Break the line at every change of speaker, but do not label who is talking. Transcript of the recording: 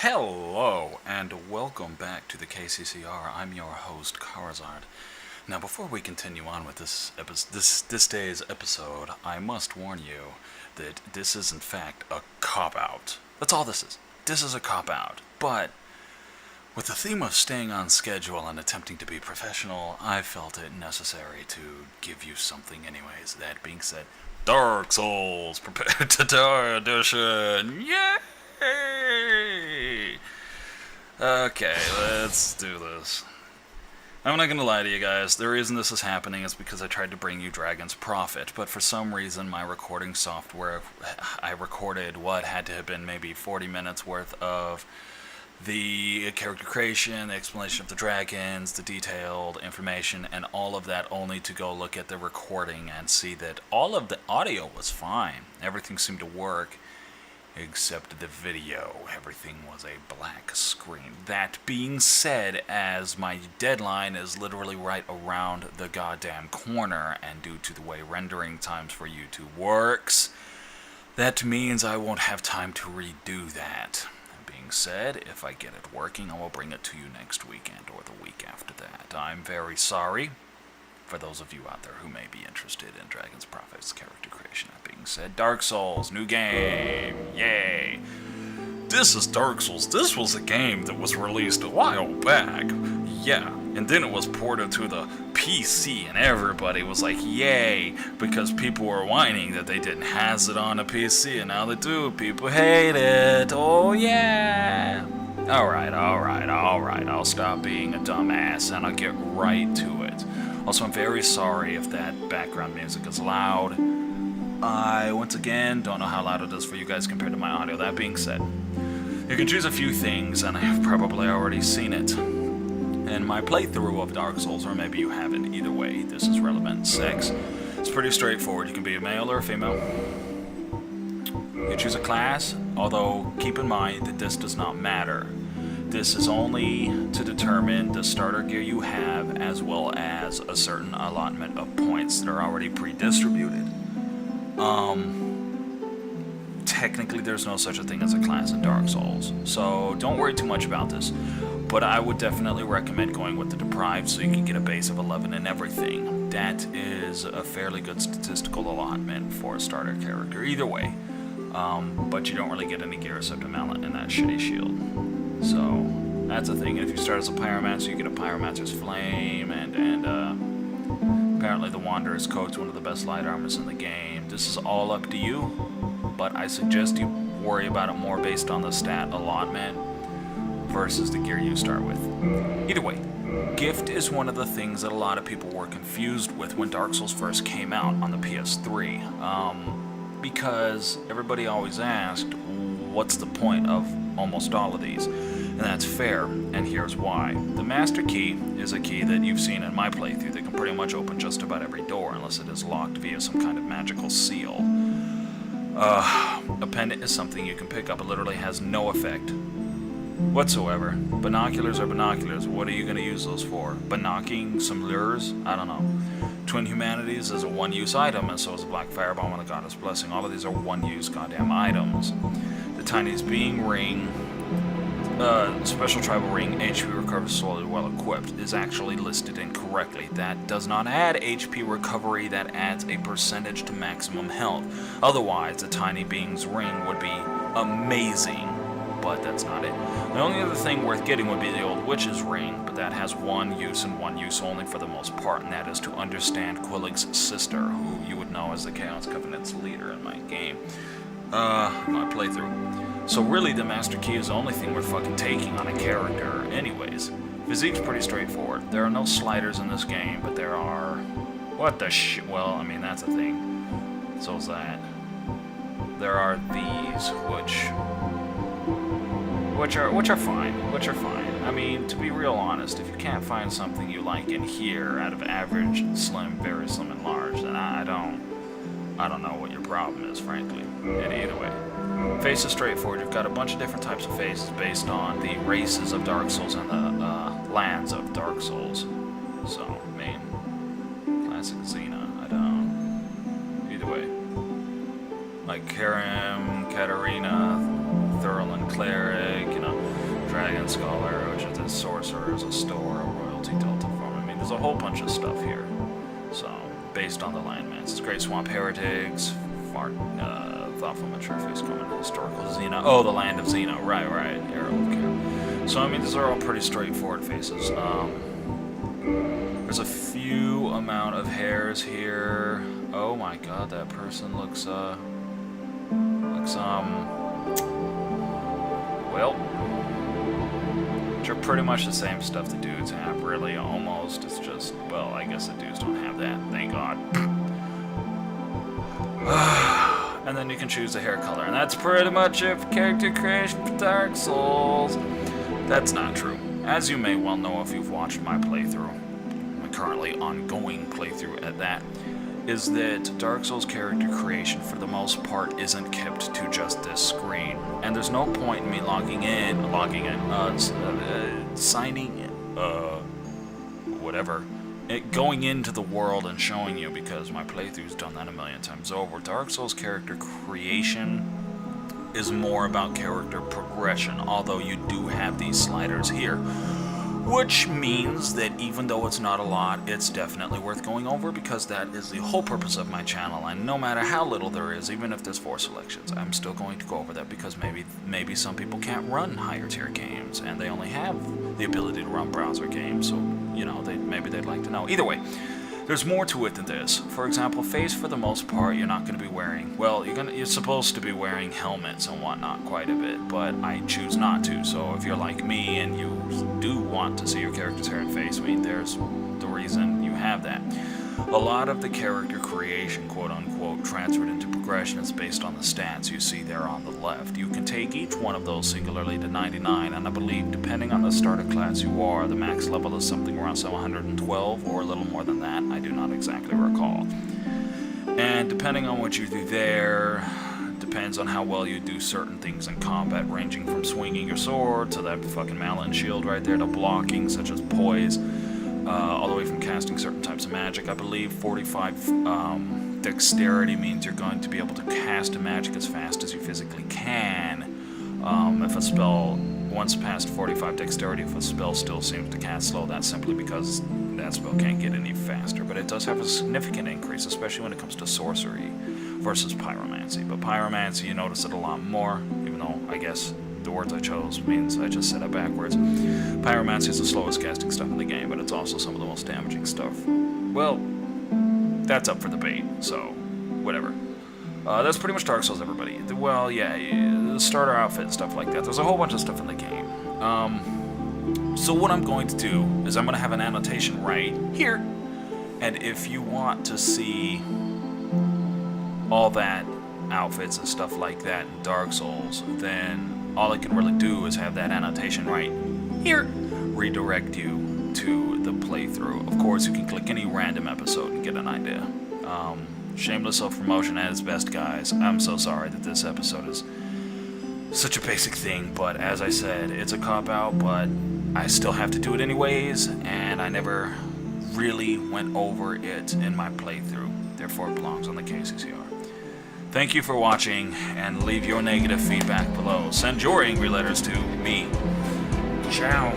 Hello, and welcome back to the KCCR. I'm your host, Karazard. Now, before we continue on with this day's episode, I must warn you that this is in fact a cop-out. That's all this is. This is a cop-out. But with the theme of staying on schedule and attempting to be professional, I felt it necessary to give you something anyways. That being said, Dark Souls, prepare to die edition! Yay! Okay, let's do this. I'm not gonna lie to you guys, the reason this is happening is because I tried to bring you Dragon's Prophet, but for some reason my recording software, I recorded what had to have been maybe 40 minutes worth of the character creation, the explanation of the dragons, the detailed information, and all of that, only to go look at the recording and see that all of the audio was fine. Everything seemed to work, except the video. Everything was a black screen. That being said, as my deadline is literally right around the goddamn corner, and due to the way rendering times for YouTube works, that means I won't have time to redo that. That being said, if I get it working, I will bring it to you next weekend or the week after that. I'm very sorry for those of you out there who may be interested in Dragon's Prophet's character creation. That being said, Dark Souls, new game, yay! This is Dark Souls. This was a game that was released a while back, yeah, and then it was ported to the PC, and everybody was like, yay, because people were whining that they didn't have it on a PC, and now they do. People hate it. Oh yeah! Alright, I'll stop being a dumbass, and I'll get right to it. Also, I'm very sorry if that background music is loud. I, once again, don't know how loud it is for you guys compared to my audio. That being said, you can choose a few things, and I have probably already seen it in my playthrough of Dark Souls, or maybe you haven't. Either way, this is relevant. Sex, it's pretty straightforward. You can be a male or a female. You choose a class, although keep in mind that this does not matter. This is only to determine the starter gear you have, as well as a certain allotment of points that are already pre-distributed. Technically there's no such a thing as a class in Dark Souls, so don't worry too much about this. But I would definitely recommend going with the Deprived so you can get a base of 11 and everything. That is a fairly good statistical allotment for a starter character, either way. But you don't really get any gear except a mallet and that shitty shield. So, that's a thing. And if you start as a Pyromancer, you get a Pyromancer's Flame, and apparently the Wanderer's Coat's one of the best light armors in the game. This is all up to you, but I suggest you worry about it more based on the stat allotment versus the gear you start with. Either way, Gift is one of the things that a lot of people were confused with when Dark Souls first came out on the PS3. Because everybody always asked, what's the point of almost all of these? And that's fair, and here's why. The Master Key is a key that you've seen in my playthrough that can pretty much open just about every door unless it is locked via some kind of magical seal. A pendant is something you can pick up. It literally has no effect whatsoever. Binoculars are binoculars. What are you going to use those for? Binocking some lures? I don't know. Twin Humanities is a one-use item, and so is a Black Firebomb and the Goddess Blessing. All of these are one-use goddamn items. The Tiniest Being Ring, Special Tribal Ring, HP recovers slowly while equipped, is actually listed incorrectly. That does not add HP recovery, that adds a percentage to maximum health. Otherwise, the Tiny Being's Ring would be amazing, but that's not it. The only other thing worth getting would be the Old Witch's Ring, but that has one use and one use only for the most part, and that is to understand Quillig's sister, who you would know as the Chaos Covenant's leader in my game. My playthrough. So really, the Master Key is the only thing worth fucking taking on a character. Anyways, physique's pretty straightforward. There are no sliders in this game, but there are... What the shit? Well, I mean, that's a thing. So is that. There are these, which are fine. I mean, to be real honest, if you can't find something you like in here out of average, slim, very slim, and large, then I don't know what your problem is, frankly. And either way, face is straightforward. You've got a bunch of different types of faces based on the races of Dark Souls and the lands of Dark Souls. So, I mean, classic Xena, I don't. Either way, like Karim, Katarina, Thurl, and Cleric, you know. Dragon Scholar, which is a sorcerer, is a store, a royalty delta farm. I mean, there's a whole bunch of stuff here. So, based on the landmass. It's Great Swamp Heretics, Thoughtful Mature Face coming, Historical Xena. Oh, the Land of Xena. Right. Arrow of Care. So, I mean, these are all pretty straightforward faces. There's a few amount of hairs here. Oh my god, that person looks, well, which are pretty much the same stuff the dudes have, really, almost. It's just, well, I guess the dudes don't have that, thank god. And then you can choose the hair color, and that's pretty much it for character creation for Dark Souls. That's not true. As you may well know if you've watched my playthrough, my currently ongoing playthrough at that, is that Dark Souls character creation for the most part isn't kept to just this screen. And there's no point in me going into the world and showing you, because my playthrough's done that a million times over. Dark Souls character creation is more about character progression, although you do have these sliders here. Which means that even though it's not a lot, it's definitely worth going over, because that is the whole purpose of my channel, and no matter how little there is, even if there's 4 selections, I'm still going to go over that, because maybe some people can't run higher tier games, and they only have the ability to run browser games, so, you know, maybe they'd like to know. Either way, there's more to it than this. For example, face, for the most part, you're not going to be wearing, well, you're supposed to be wearing helmets and whatnot quite a bit, but I choose not to. So if you're like me and you do want to see your character's hair and face, I mean, there's the reason you have that. A lot of the character creation, quote-unquote, transferred into progression is based on the stats you see there on the left. You can take each one of those singularly to 99, and I believe, depending on the starter class you are, the max level is something around 712, or a little more than that. I do not exactly recall. And depending on what you do there, depends on how well you do certain things in combat, ranging from swinging your sword to that fucking mallet and shield right there, to blocking, such as poise, all the way from casting certain types of magic. I believe 45 dexterity means you're going to be able to cast a magic as fast as you physically can. If a spell, once past 45 dexterity, if a spell still seems to cast slow, that's simply because that spell can't get any faster. But it does have a significant increase, especially when it comes to sorcery versus pyromancy. But pyromancy, you notice it a lot more, even though I guess the words I chose means I just said it backwards. Pyromancy is the slowest casting stuff in the game, but it's also some of the most damaging stuff. Well, that's up for debate, so whatever. That's pretty much Dark Souls, everybody. Well, yeah, the starter outfit and stuff like that. There's a whole bunch of stuff in the game. So what I'm going to do is I'm going to have an annotation right here, and if you want to see all that outfits and stuff like that in Dark Souls, then all I can really do is have that annotation right here redirect you to the playthrough. Of course, you can click any random episode and get an idea. Shameless self-promotion at its best, guys. I'm so sorry that this episode is such a basic thing, but as I said, it's a cop-out, but I still have to do it anyways, and I never really went over it in my playthrough. Therefore, it belongs on the KCCR. Thank you for watching, and leave your negative feedback below. Send your angry letters to me. Ciao.